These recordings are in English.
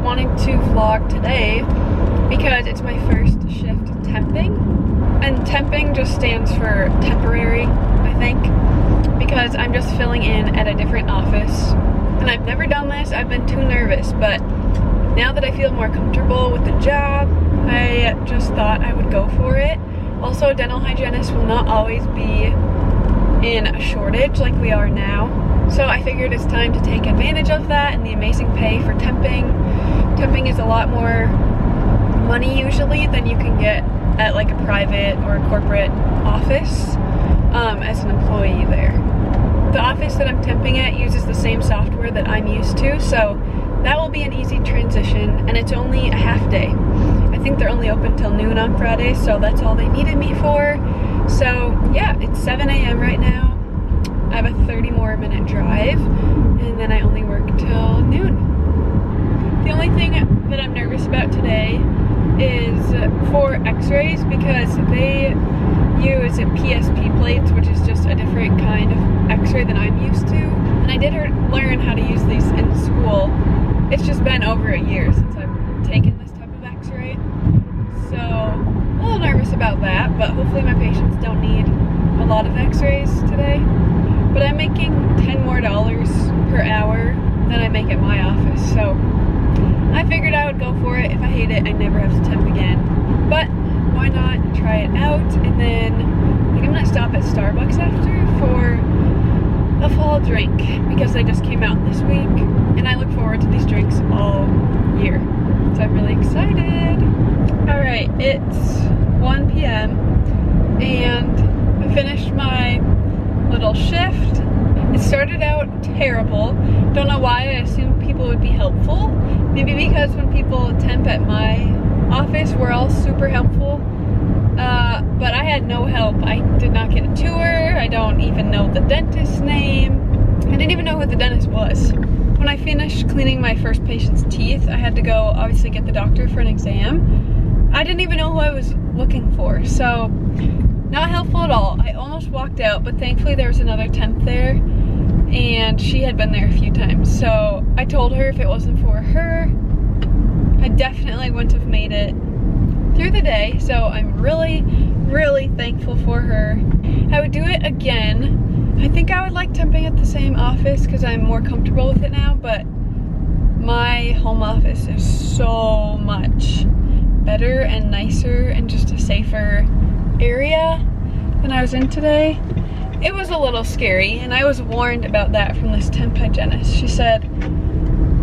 wanting to vlog today because it's my first shift temping. And temping just stands for temporary, I think, because I'm just filling in at a different office. And I've never done this, I've been too nervous, but now that I feel more comfortable with the job, I just thought I would go for it. Also, dental hygienists will not always be in a shortage like we are now. So I figured it's time to take advantage of that and the amazing pay for temping. Temping is a lot more money usually than you can get at like a private or a corporate office as an employee there. The office that I'm temping at uses the same software that I'm used to, so that will be an easy transition, and it's only a half day. I think they're only open till noon on Friday, so that's all they needed me for. So yeah, it's 7 a.m. right now. I have a 30 more minute drive, and then I only work till noon. The only thing that I'm nervous about today is for x-rays, because they use PSP plates, which is just a different kind of x-ray than I'm used to. And I did learn how to use these in school. It's just been over a year since I've taken this type of x-ray. So a little nervous about that, but hopefully my patients don't need a lot of x-rays today. But I'm making $10 more per hour than I make at my office, so I figured I would go for it. If I hate it, I never have to temp again. But why not try it out? And then I think I'm gonna stop at Starbucks after for a fall drink because they just came out this week, and I look forward to these drinks all year. So I'm really excited. All right, it's 1 p.m. and I finished my little shift. It started out terrible. Don't know why. I assumed people would be helpful. Maybe because when people temp at my office, we're all super helpful. But I had no help. I did not get a tour. I don't even know the dentist's name. I didn't even know who the dentist was. When I finished cleaning my first patient's teeth, I had to go obviously get the doctor for an exam. I didn't even know who I was looking for, so not helpful at all. I almost walked out, but thankfully there was another temp there, and she had been there a few times. So I told her if it wasn't for her, I definitely wouldn't have made it through the day. So I'm really, really thankful for her. I would do it again. I think I would like temping at the same office because I'm more comfortable with it now, but my home office is so much better and nicer and just a safer area than I was in today. It was a little scary, and I was warned about that from this temp hygienist. She said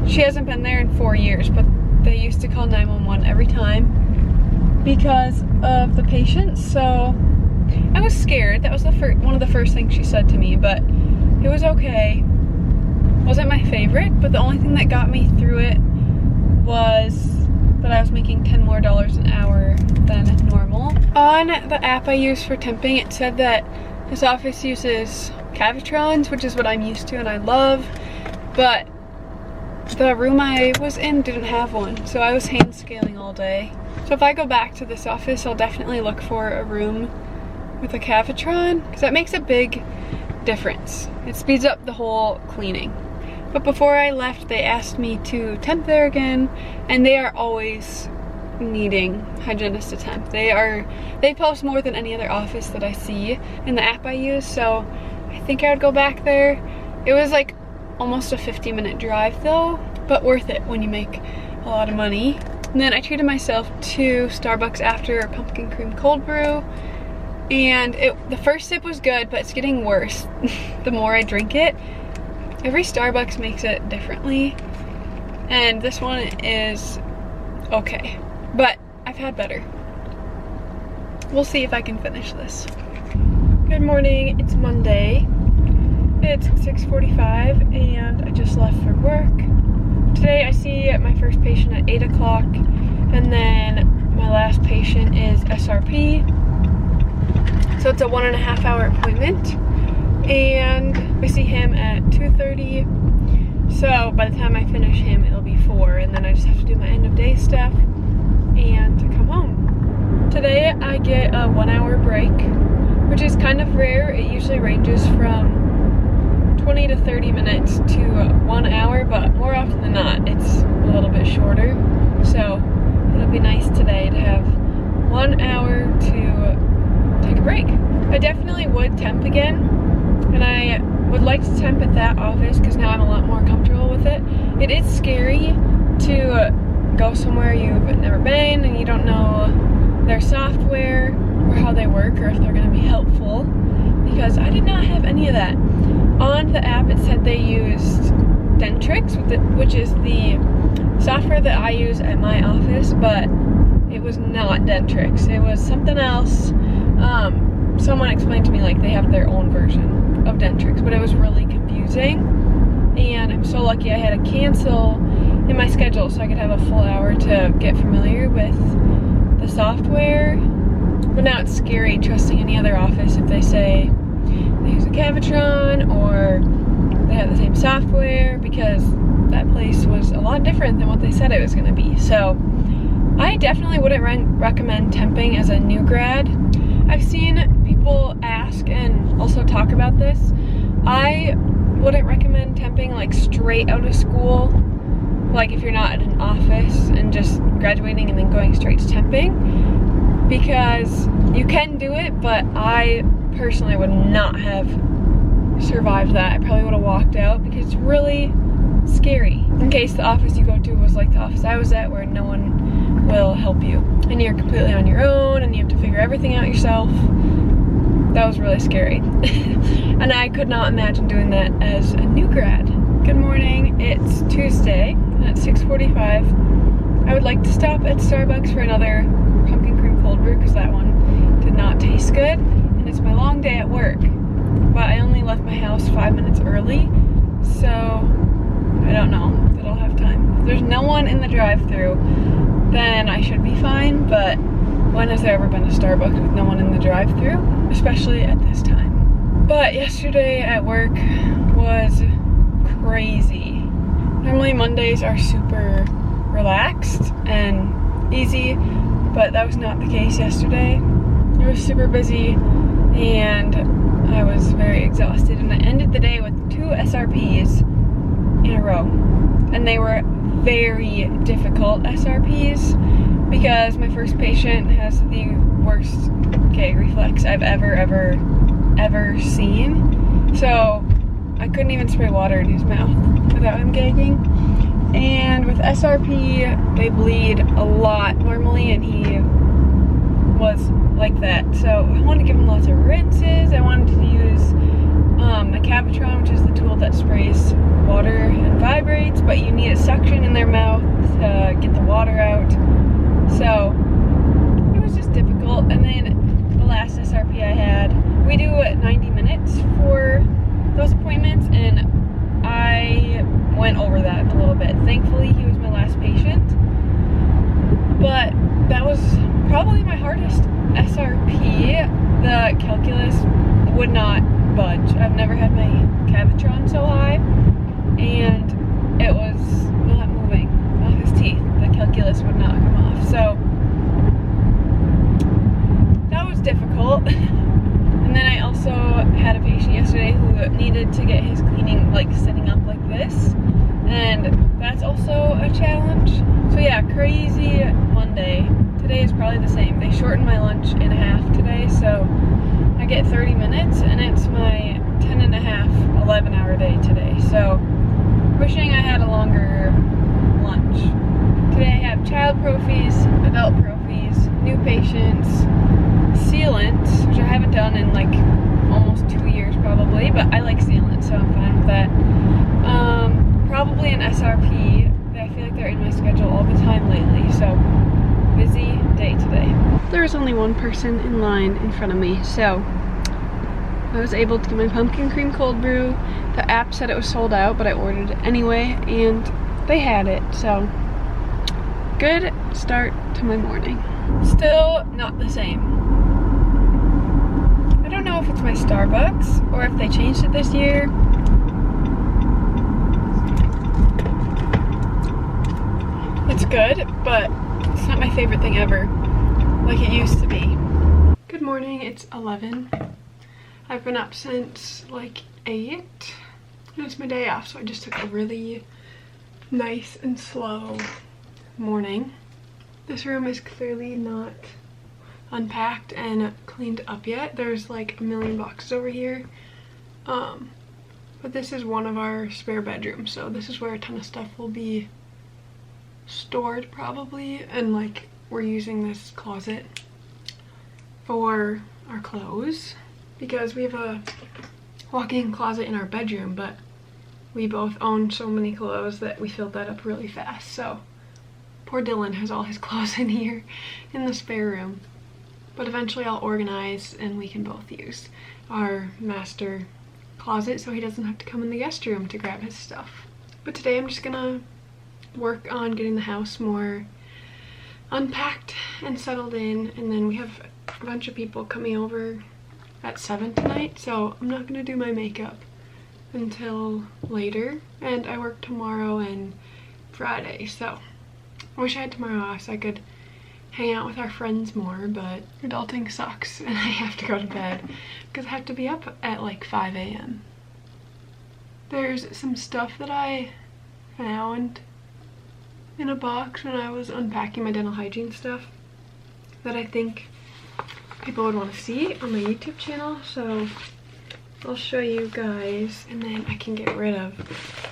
she hasn't been there in 4 years, but they used to call 911 every time because of the patients. So I was scared. That was one of the first things she said to me, but it was okay. Wasn't my favorite, but the only thing that got me through it was that I was making $10 more an hour than normal. On the app I use for temping, it said that this office uses cavitrons, which is what I'm used to and I love, but the room I was in didn't have one, so I was hand scaling all day. So if I go back to this office, I'll definitely look for a room with a cavitron, because that makes a big difference. It speeds up the whole cleaning. But before I left, they asked me to temp there again, and they are always needing hygienists to temp. They post more than any other office that I see in the app I use, so I think I would go back there. It was like almost a 50-minute drive though, but worth it when you make a lot of money. And then I treated myself to Starbucks after a pumpkin cream cold brew, and the first sip was good, but it's getting worse the more I drink it. Every Starbucks makes it differently, and this one is okay, but I've had better. We'll see if I can finish this. Good morning, it's Monday. It's 6:45 and I just left for work. Today I see my first patient at 8 o'clock, and then my last patient is SRP. So it's a 1.5 hour appointment, and we see him at 2:30. So by the time I finish him, it'll be 4, and then I just have to do my end of day stuff and come home. Today I get a 1 hour break, which is kind of rare. It usually ranges from 20 to 30 minutes to 1 hour, but more often than not, it's a little bit much shorter. So it'll be nice today to have 1 hour to take a break. I definitely would temp again, and I would like to temp at that office because now I'm a lot more comfortable with it. It is scary to go somewhere you've never been and you don't know their software or how they work or if they're going to be helpful, because I did not have any of that. On the app it said they used Dentrix, which is the software that I use at my office, but it was not Dentrix. It was something else. Someone explained to me like they have their own version of Dentrix, but it was really confusing, and I'm so lucky I had to cancel in my schedule so I could have a full hour to get familiar with the software. But now it's scary trusting any other office if they say they use a Cavitron or they have the same software, because that place was a lot different than what they said it was going to be. So I definitely wouldn't recommend temping as a new grad. I've seen people ask and also talk about this. I wouldn't recommend temping like straight out of school, like if you're not at an office and just graduating and then going straight to temping, because you can do it, but I personally would not have survived that. I probably would have walked out because it's really scary. In case the office you go to was like the office I was at, where no one will help you and you're completely on your own and you have to figure everything out yourself. That was really scary. And I could not imagine doing that as a new grad. Good morning, it's Tuesday and it's 6:45. I would like to stop at Starbucks for another pumpkin cream cold brew because that one did not taste good, and it's my long day at work. But I only left my house 5 minutes early, so I don't know that I'll have time. If there's no one in the drive-thru, then I should be fine, but when has there ever been a Starbucks with no one in the drive-thru? Especially at this time. But yesterday at work was crazy. Normally Mondays are super relaxed and easy, but that was not the case yesterday. It was super busy and I was very exhausted, and I ended the day with 2 SRPs in a row, and they were very difficult SRPs because my first patient has the worst gag reflex I've ever seen. So I couldn't even spray water in his mouth without him gagging. And with SRP, they bleed a lot normally, and he was like that. So I wanted to give him lots of rinses. I wanted to use a Cavitron, which is the tool that sprays water and vibrates, but you need a suction in their mouth to get the water out. So it was just difficult. And then the last SRP I had, we do 90 minutes for those appointments, and I went over that a little bit. Thankfully, he was my last patient, but that was probably my hardest SRP. The calculus would not budge. I've never had my Cavitron so high, and it was not moving off his teeth. The calculus would not come off. So that was difficult. And then I also had a patient yesterday who needed to get his cleaning like sitting up like this, and that's also a challenge. So yeah, crazy Monday. Today is probably the same. They shortened my lunch in half today, so I get 30 minutes, and it's my 10 and a half, 11-hour day today. So wishing I had a longer lunch. Today I have child prophies, adult prophies, new patients, sealants, which I haven't done in like almost 2 years probably, but I like sealants, so I'm fine with that. Probably an SRP. I feel like they're in my schedule all the time lately, so busy day today. There was only one person in line in front of me, so I was able to get my pumpkin cream cold brew. The app said it was sold out, but I ordered it anyway, and they had it, so good start to my morning. Still not the same. I don't know if it's my Starbucks or if they changed it this year. It's good, but it's not my favorite thing ever, like it used to be. Good morning, it's 11. I've been up since like 8, and it's my day off, so I just took a really nice and slow morning. This room is clearly not unpacked and cleaned up yet. There's like a million boxes over here. But this is one of our spare bedrooms, so this is where a ton of stuff will be stored probably, and like we're using this closet for our clothes because we have a walk-in closet in our bedroom, but we both own so many clothes that we filled that up really fast. So poor Dylan has all his clothes in here in the spare room, but eventually I'll organize and we can both use our master closet so he doesn't have to come in the guest room to grab his stuff. But today I'm just gonna work on getting the house more unpacked and settled in, and then we have a bunch of people coming over at 7 tonight, so I'm not gonna do my makeup until later, and I work tomorrow and Friday, so I wish I had tomorrow off so I could hang out with our friends more, but adulting sucks and I have to go to bed because I have to be up at like 5 a.m. There's some stuff that I found in a box when I was unpacking my dental hygiene stuff that I think people would want to see on my YouTube channel, so I'll show you guys and then I can get rid of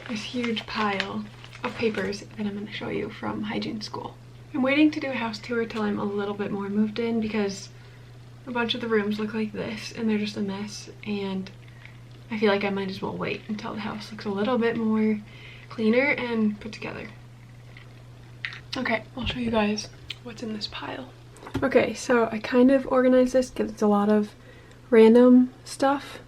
this huge pile of papers that I'm going to show you from hygiene school. I'm waiting to do a house tour till I'm a little bit more moved in because a bunch of the rooms look like this and they're just a mess, and I feel like I might as well wait until the house looks a little bit more cleaner and put together. Okay, I'll show you guys what's in this pile. Okay, so I kind of organized this because it's a lot of random stuff.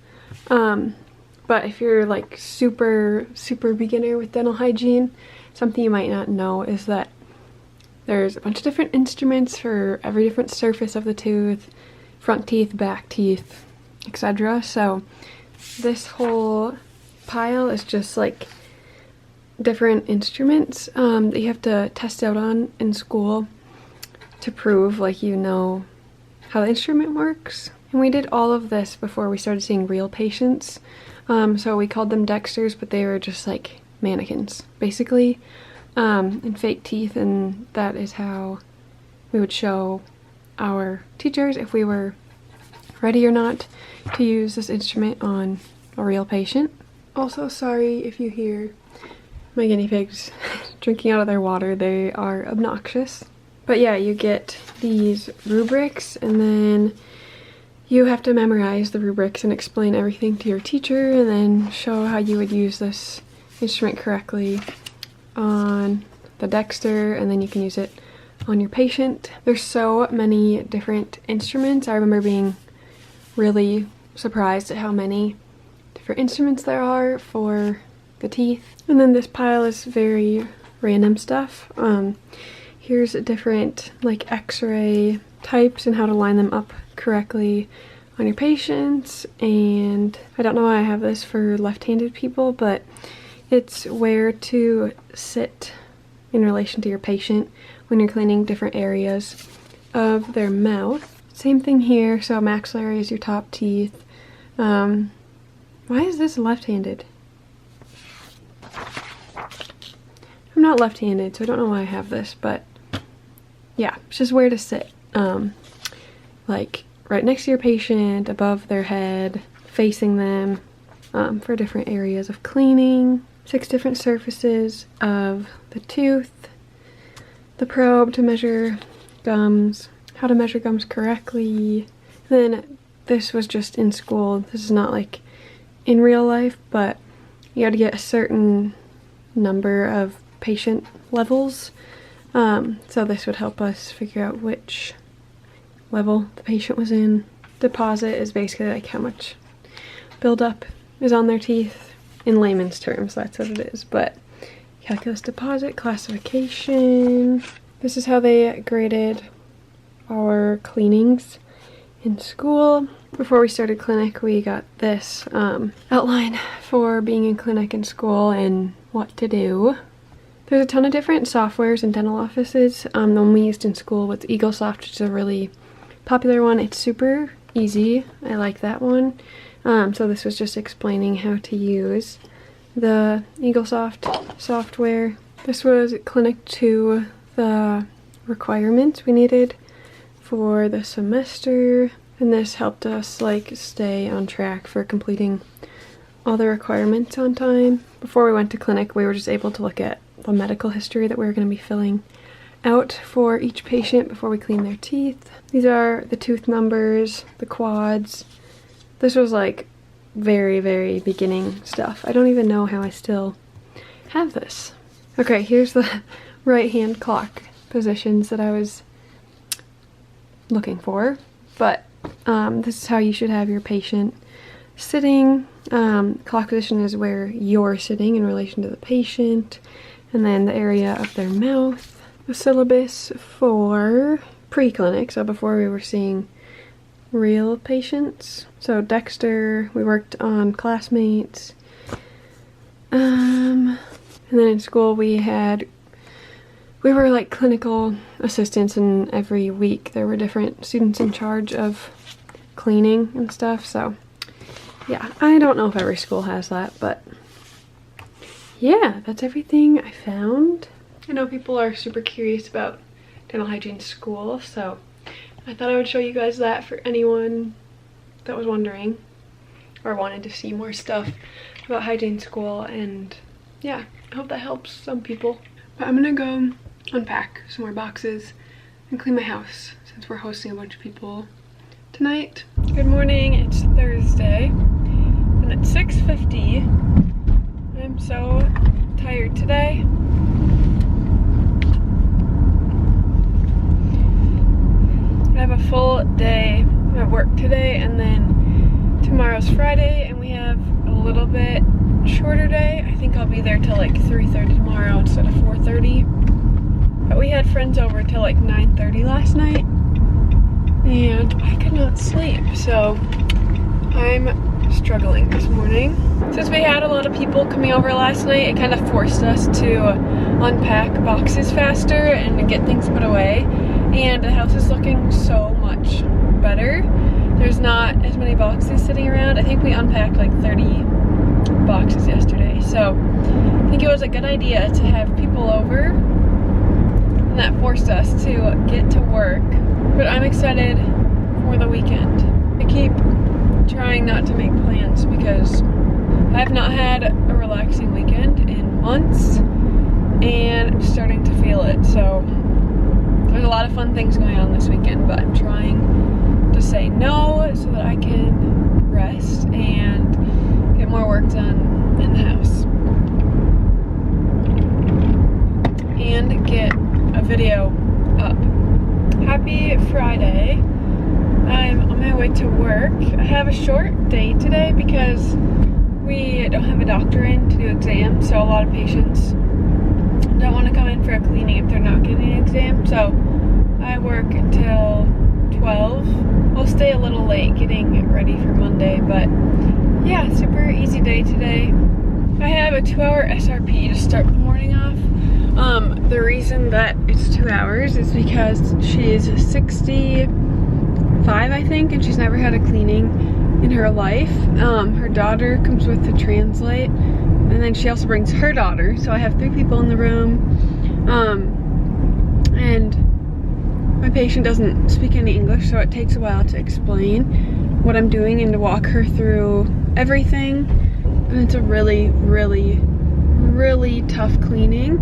But if you're like super beginner with dental hygiene, something you might not know is that there's a bunch of different instruments for every different surface of the tooth, front teeth, back teeth, etc. So this whole pile is just like different instruments that you have to test out on in school to prove like you know how the instrument works. And we did all of this before we started seeing real patients. So we called them Dexters, but they were just like mannequins basically, and fake teeth, and that is how we would show our teachers if we were ready or not to use this instrument on a real patient. Also, sorry if you hear my guinea pigs drinking out of their water, they are obnoxious. But yeah, you get these rubrics and then you have to memorize the rubrics and explain everything to your teacher and then show how you would use this instrument correctly on the Dexter, and then you can use it on your patient. There's so many different instruments. I remember being really surprised at how many different instruments there are for the teeth. And then this pile is very random stuff. Here's different like x-ray types and how to line them up correctly on your patients, and I don't know why I have this for left-handed people, but it's where to sit in relation to your patient when you're cleaning different areas of their mouth. Same thing here, so maxillary is your top teeth. Why is this left-handed? I'm not left-handed, so I don't know why I have this, but yeah, it's just where to sit. Like right next to your patient, above their head, facing them, for different areas of cleaning. 6 different surfaces of the tooth, the probe to measure gums, how to measure gums correctly. Then this was just in school. This is not like in real life, but you had to get a certain number of patient levels. So this would help us figure out which level the patient was in. Deposit is basically like how much buildup is on their teeth. In layman's terms, that's what it is. But calculus deposit, classification. This is how they graded our cleanings in school. Before we started clinic, we got this outline for being in clinic and school and what to do. There's a ton of different softwares in dental offices. The one we used in school was EagleSoft, which is a really popular one. It's super easy. I like that one. So this was just explaining how to use the EagleSoft software. This was Clinic 2 the requirements we needed for the semester, and this helped us like stay on track for completing all the requirements on time. Before we went to clinic, we were just able to look at the medical history that we were going to be filling out for each patient before we clean their teeth. These are the tooth numbers, the quads. This was like very, very beginning stuff. I don't even know how I still have this. Okay, here's the right hand clock positions that I was looking for, but this is how you should have your patient sitting. Clock position is where you're sitting in relation to the patient, and then the area of their mouth. The syllabus for pre-clinic, so before we were seeing real patients. So Dexter, we worked on classmates. And then in school we were like clinical assistants, and every week there were different students in charge of cleaning and stuff. So yeah, I don't know if every school has that, but yeah, that's everything I found. I know people are super curious about dental hygiene school, so I thought I would show you guys that for anyone that was wondering or wanted to see more stuff about hygiene school. And yeah, I hope that helps some people. But I'm gonna go unpack some more boxes and clean my house since we're hosting a bunch of people tonight. Good morning, it's Thursday and it's 6:50. I'm so tired today. I have a full day at work today, and then tomorrow's Friday, and we have a little bit shorter day. I think I'll be there till like 3:30 tomorrow instead of 4:30. But we had friends over till like 9:30 last night, and I could not sleep, so I'm struggling this morning. Since we had a lot of people coming over last night, it kind of forced us to unpack boxes faster and get things put away. And the house is looking so much better. There's not as many boxes sitting around. I think we unpacked like 30 boxes yesterday. So I think it was a good idea to have people over, and that forced us to get to work. But I'm excited for the weekend. I keep trying not to make plans because I've not had a relaxing weekend in months, and I'm starting to feel it. So there's a lot of fun things going on this weekend, but I'm trying to say no so that I can rest and get more work done in the house and get a video up. Happy Friday. I'm on my way to work. I have a short day today because we don't have a doctor in to do exams, so a lot of patients don't want to come in for a cleaning if they're not getting an exam. So I work until 12. I'll stay a little late getting ready for Monday, but yeah, super easy day today. I have a 2-hour SRP to start the morning off. The reason that it's 2 hours is because she's 65, I think, and she's never had a cleaning in her life. Her daughter comes with to translate, and then she also brings her daughter, so I have 3 people in the room. And my patient doesn't speak any English, so it takes a while to explain what I'm doing and to walk her through everything. And it's a really, really, really tough cleaning,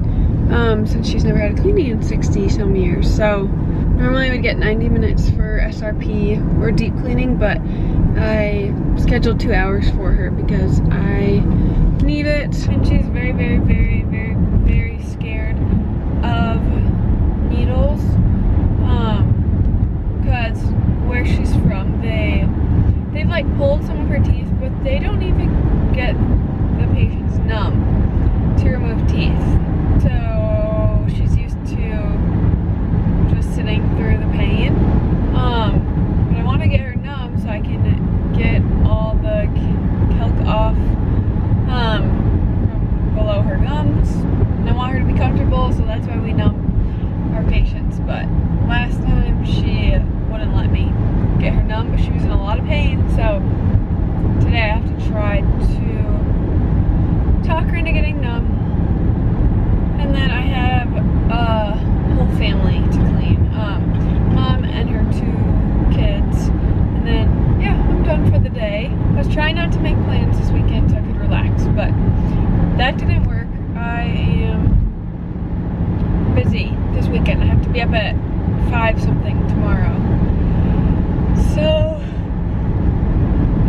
since she's never had a cleaning in 60-some years. So normally I would get 90 minutes for SRP or deep cleaning, but I scheduled 2 hours for her because I need it. And she's very, very, very, very, very scared of needles, because where she's from, they've like pulled some of her teeth, but they don't even get the patients numb to remove teeth. So she's used to just sitting through the pain. But I want to get her numb so I can get all the calc off from below her gums. And I want her to be comfortable, so that's why we numb our patients. But last time she wouldn't let me get her numb, but she was in a lot of pain. So today I have to try to talk her into getting numb. And then I have a whole but that didn't work. I am busy this weekend. I have to be up at 5 something tomorrow. So,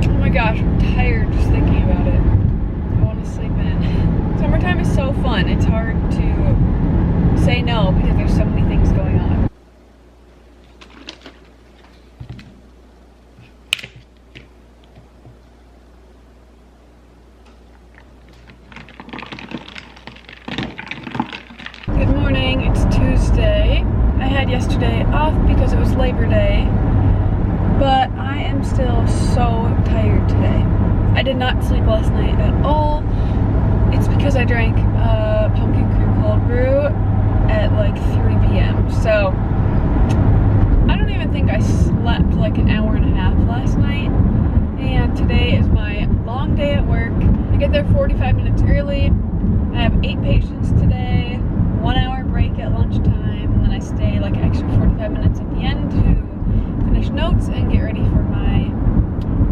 oh my gosh, I'm tired just thinking about it. I want to sleep in. Summertime is so fun. It's hard to say no because there's so many things going on. Good morning, it's Tuesday. I had yesterday off because it was Labor Day, but I am still so tired today. I did not sleep last night at all. It's because I drank pumpkin cream cold brew at like 3 p.m. So I don't even think I slept like an hour and a half last night. And today is my long day at work. I get there 45 minutes early. I have 8 patients today, 1 hour break at lunchtime, and then I stay like an extra 45 minutes at the end to finish notes and get ready for my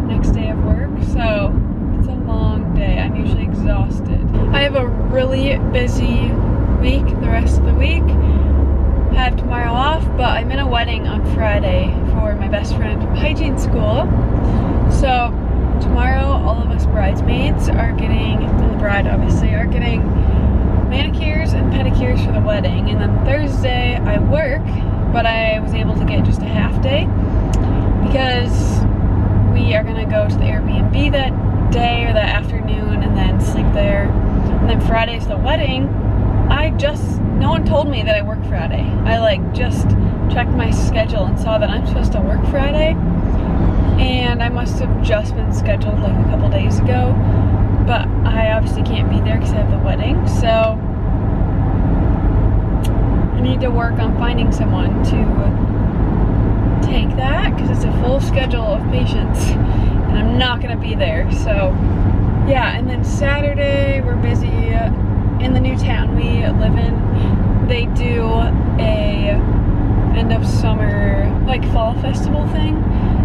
next day of work. So it's a long day. I'm usually exhausted. I have a really busy week the rest of the week. I have tomorrow off, but I'm in a wedding on Friday for my best friend from hygiene school. So tomorrow all of us bridesmaids are getting, and the bride obviously, are getting manicures and pedicures for the wedding. And then Thursday I work, but I was able to get just a half day because we are gonna go to the Airbnb that day or that afternoon and then sleep there. And then Friday's the wedding. No one told me that I work Friday. I like just checked my schedule and saw that I'm supposed to work Friday. And I must have just been scheduled like a couple days ago. But I obviously can't be there because I have the wedding. So I need to work on finding someone to take that because it's a full schedule of patients. And I'm not gonna be there. So yeah, and then Saturday we're busy in the new town we live in. They do a end of summer like fall festival thing,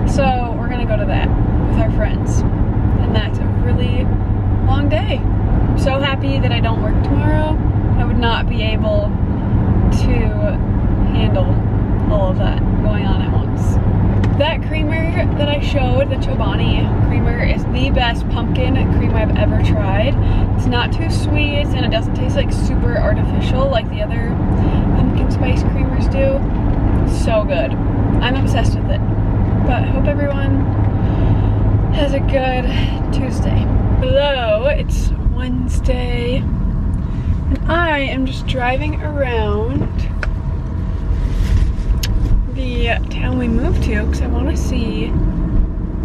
so we're gonna go to that with our friends, and that's a really long day. I'm so happy that I don't work tomorrow. I would not be able to handle all of that going on at once. That creamer that I showed, the Chobani creamer, is the best pumpkin cream I've ever tried. It's not too sweet and it doesn't taste like super artificial like the other pumpkin spice creamers do. So good. I'm obsessed with it. But I hope everyone has a good Tuesday. Hello, it's Wednesday and I am just driving around the town we moved to because I want to see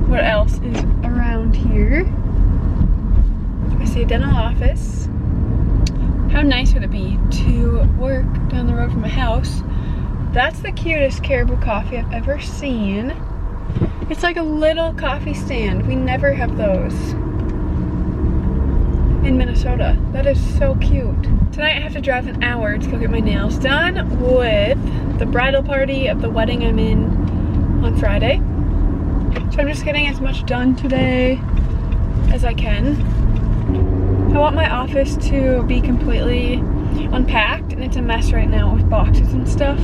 what else is around here. I see a dental office. How nice would it be to work down the road from my house? That's the cutest Caribou coffee I've ever seen. It's like a little coffee stand. We never have those in Minnesota. That is so cute. Tonight I have to drive an hour to go get my nails done with the bridal party of the wedding I'm in on Friday. So I'm just getting as much done today as I can. I want my office to be completely unpacked and it's a mess right now with boxes and stuff.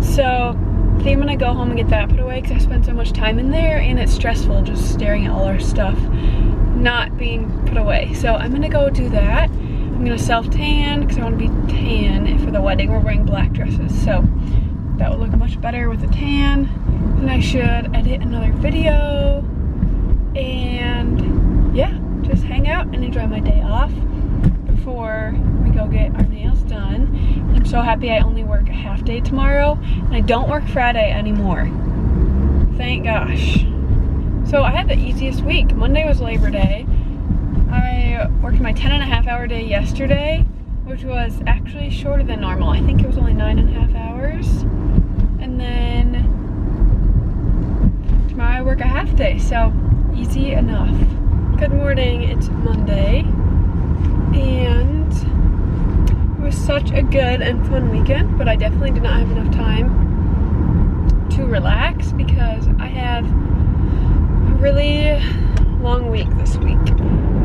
So I think I'm gonna go home and get that put away because I spend so much time in there and it's stressful just staring at all our stuff not being put away. So I'm gonna go do that. I'm gonna self-tan because I want to be tan for the wedding. We're wearing black dresses, so that will look much better with a tan. And I should edit another video and yeah, just hang out and enjoy my day off before we go get our nails done. I'm so happy I only work a half day tomorrow and I don't work Friday anymore. Thank gosh. So I had the easiest week. Monday was Labor Day. I worked my 10.5-hour day yesterday, which was actually shorter than normal. I think it was only 9.5 hours. And then tomorrow I work a half day, so easy enough. Good morning, it's Monday. And it was such a good and fun weekend, but I definitely did not have enough time to relax because I have a really long week this week.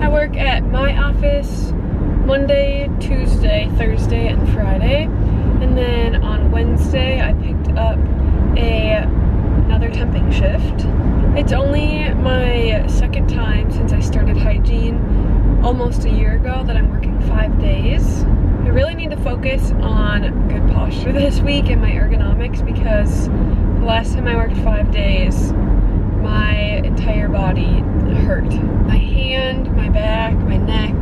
I work at my office Monday, Tuesday, Thursday, and Friday. And then on Wednesday, I picked up another temping shift. It's only my second time since I started hygiene almost a year ago that I'm working 5 days. I really need to focus on good posture this week and my ergonomics, because the last time I worked 5 days, my entire body hurt. My hand, my back, my neck.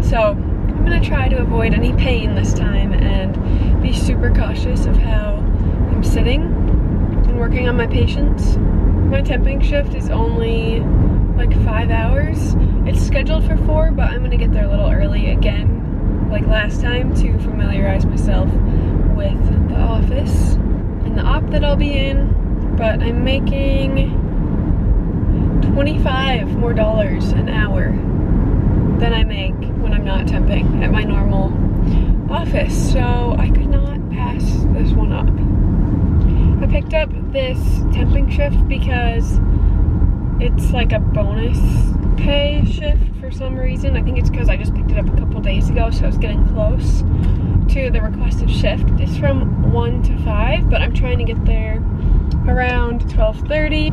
So I'm gonna try to avoid any pain this time and be super cautious of how I'm sitting and working on my patients. My temping shift is only like 5 hours. It's scheduled for 4, but I'm gonna get there a little early again, like last time, to familiarize myself with the office and the op that I'll be in. But I'm making $25 more an hour than I make when I'm not temping at my normal office, so I could not pass this one up. I picked up this temping shift because it's like a bonus pay shift for some reason. I think it's because I just picked it up a couple days ago, so I was getting close to the requested shift. It's from 1 to 5, but I'm trying to get there around 12:30.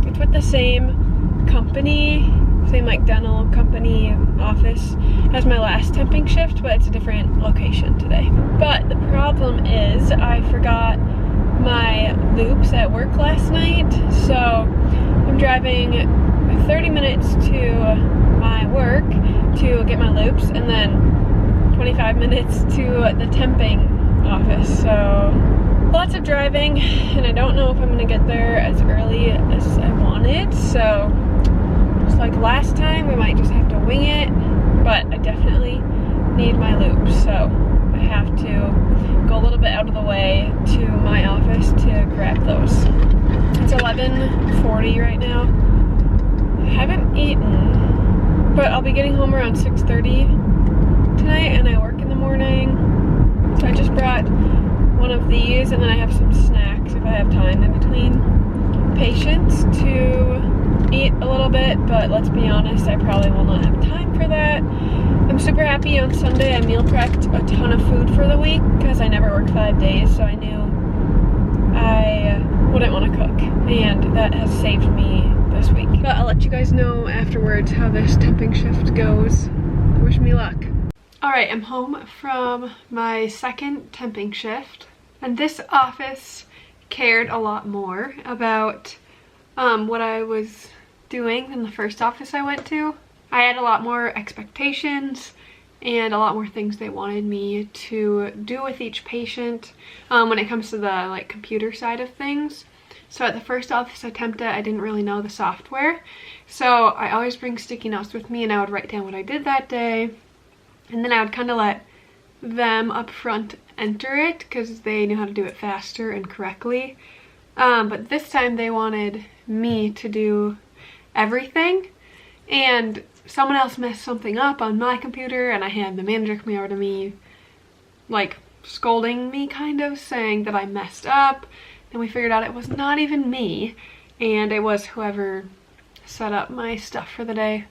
It's with the same company, same like dental company office as my last temping shift, but it's a different location today. But the problem is I forgot my loops at work last night, so I'm driving 30 minutes to my work to get my loops, and then 25 minutes to the temping office. So lots of driving, and I don't know if I'm gonna get there as early as I wanted. So just like last time, we might just have to wing it, but I definitely need my loops. So I have to go a little bit out of the way to my office to grab those. It's 11:40 right now. I haven't eaten, but I'll be getting home around 6:30 tonight, and I work in the morning. So I just brought one of these, and then I have some snacks if I have time in between patients to eat a little bit, but let's be honest, I probably will not have time for that. I'm super happy. On Sunday I meal prepped a ton of food for the week because I never work 5 days, so I knew I wouldn't want to cook, and that has saved me this week. But I'll let you guys know afterwards how this temping shift goes. Wish me luck. Alright, I'm home from my second temping shift, and this office cared a lot more about what I was doing than the first office I went to. I had a lot more expectations and a lot more things they wanted me to do with each patient when it comes to the like computer side of things. So at the first office I temped at, I didn't really know the software, so I always bring sticky notes with me, and I would write down what I did that day, and then I would kind of let them up front enter it because they knew how to do it faster and correctly. But this time they wanted me to do everything, and someone else messed something up on my computer, and I had the manager come over to me like scolding me, kind of saying that I messed up. And we figured out it was not even me, and it was whoever set up my stuff for the day.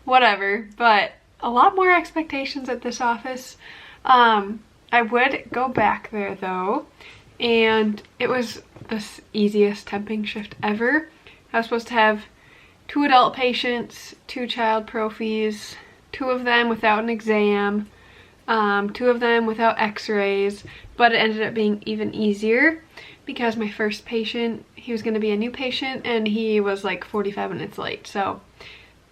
Whatever, but a lot more expectations at this office. I would go back there though, and it was the easiest temping shift ever. I was supposed to have 2 adult patients, 2 child prophies, 2 of them without an exam, 2 of them without x-rays, but it ended up being even easier because my first patient, he was going to be a new patient, and he was like 45 minutes late, so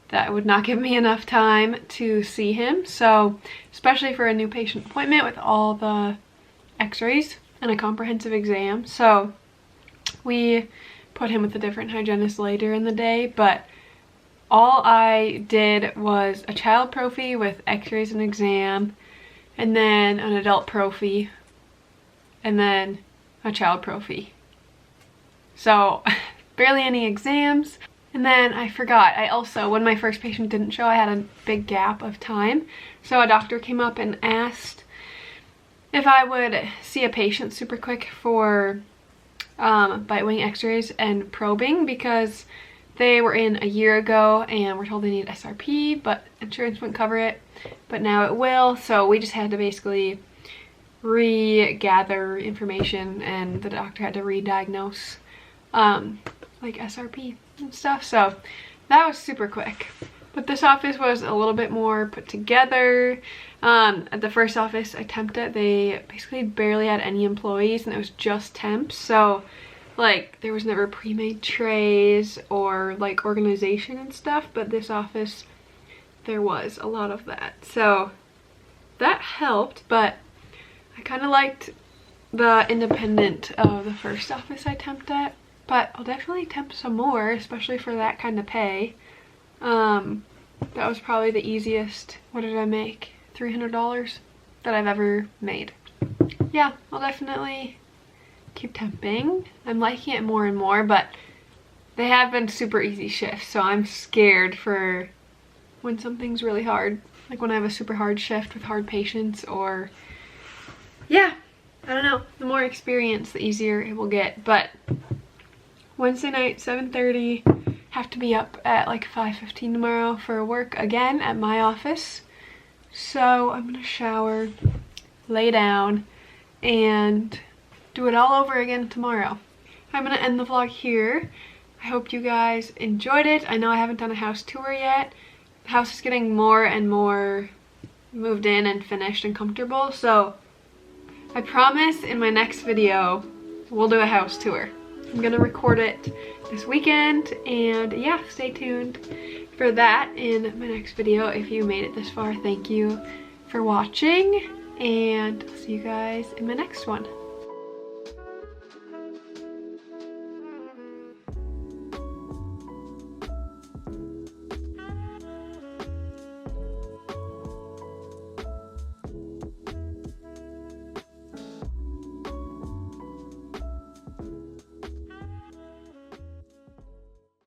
that would not give me enough time to see him. So especially for a new patient appointment with all the x-rays and a comprehensive exam, so we put him with a different hygienist later in the day. But all I did was a child prophy with x-rays and exam, and then an adult prophy, and then a child prophy. So barely any exams. And then I forgot, I also, when my first patient didn't show, I had a big gap of time. So a doctor came up and asked if I would see a patient super quick for bite wing x-rays and probing, because They were in a year ago and we're told they need SRP, but insurance wouldn't cover it, but now it will. So we just had to basically regather information, and the doctor had to re-diagnose like SRP and stuff. So that was super quick. But this office was a little bit more put together. At the first office I temped at, they basically barely had any employees and it was just temps. So like there was never pre-made trays or like organization and stuff, but this office there was a lot of that. So that helped, but I kind of liked the independent of the first office I temped at, but I'll definitely temp some more, especially for that kind of pay. That was probably the easiest, what did I make? $300 that I've ever made. Yeah, I'll definitely keep temping. I'm liking it more and more, but they have been super easy shifts, so I'm scared for when something's really hard. Like when I have a super hard shift with hard patients, or yeah, I don't know. The more experience, the easier it will get. But Wednesday night, 7:30, have to be up at like 5:15 tomorrow for work again at my office. So I'm gonna shower, lay down, and do it all over again tomorrow. I'm gonna end the vlog here. I hope you guys enjoyed it. I know I haven't done a house tour yet. The house is getting more and more moved in and finished and comfortable, so I promise in my next video we'll do a house tour. I'm gonna record it this weekend, and yeah, stay tuned for that in my next video. If you made it this far, thank you for watching, and I'll see you guys in my next one.